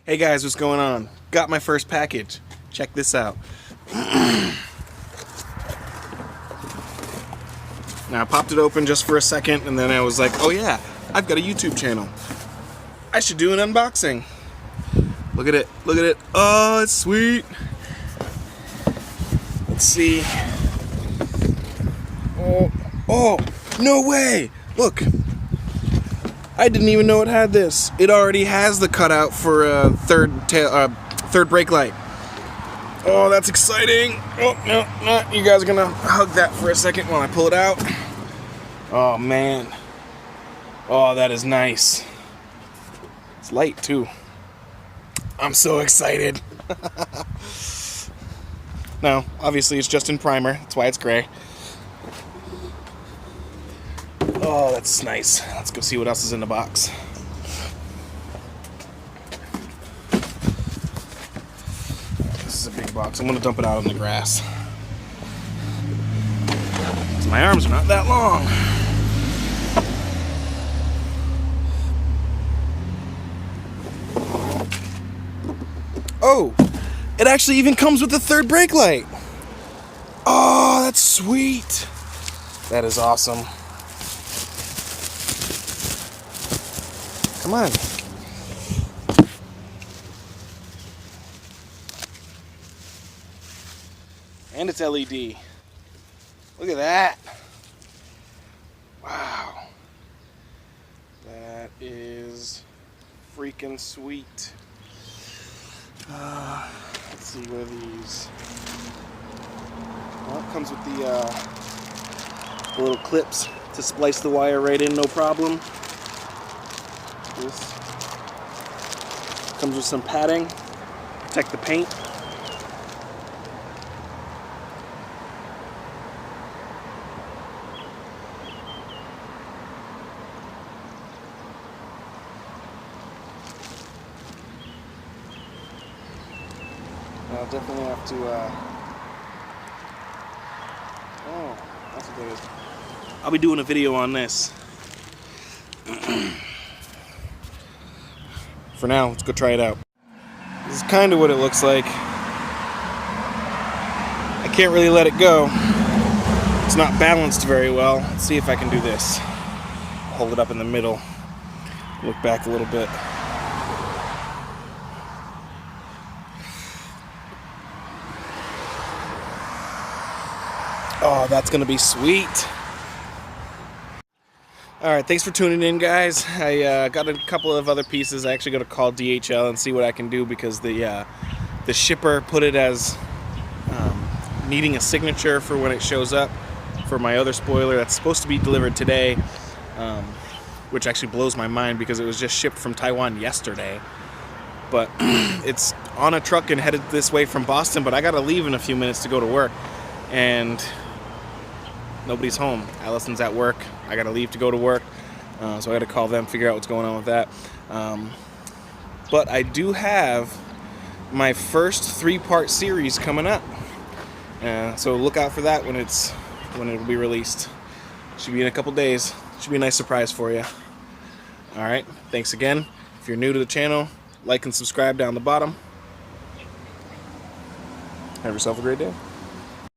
Hey guys, what's going on? Got my first package. Check this out. Now I popped it open just for a second and then I was like, oh yeah, I've got a YouTube channel. I should do an unboxing. Look at it, look at it. Oh, it's sweet. Let's see. Oh, no way. Look. I didn't even know it had this. It already has the cutout for a third brake light. Oh, that's exciting. Oh, no. You guys are gonna hug that for a second while I pull it out. Oh, man. Oh, that is nice. It's light, too. I'm so excited. No, obviously it's just in primer. That's why it's gray. Oh, that's nice. Let's go see what else is in the box. This is a big box. I'm going to dump it out on the grass. My arms are not that long. Oh, it actually even comes with the third brake light. Oh, that's sweet. That is awesome. Come on. And it's LED. Look at that. Wow. That is freaking sweet. Let's see, what are these? Well, it comes with the little clips to splice the wire right in, no problem. This comes with some padding, protect the paint. I'll definitely have to, oh, that's what that is. I'll be doing a video on this. For now, let's go try it out. This is kind of what it looks like. I can't really let it go. It's not balanced very well. Let's see if I can do this. Hold it up in the middle. Look back a little bit. Oh, that's gonna be sweet. Alright, thanks for tuning in, guys. I got a couple of other pieces. I actually got to call DHL and see what I can do because the shipper put it as needing a signature for when it shows up for my other spoiler that's supposed to be delivered today, which actually blows my mind because it was just shipped from Taiwan yesterday. But it's on a truck and headed this way from Boston, but I got to leave in a few minutes to go to work. And nobody's home. Allison's at work. I gotta leave to go to work, so I gotta call them, figure out what's going on with that. But I do have my first 3-part series coming up, so look out for that when it'll be released. Should be in a couple days. Should be a nice surprise for you. All right. Thanks again. If you're new to the channel, like and subscribe down the bottom. Have yourself a great day.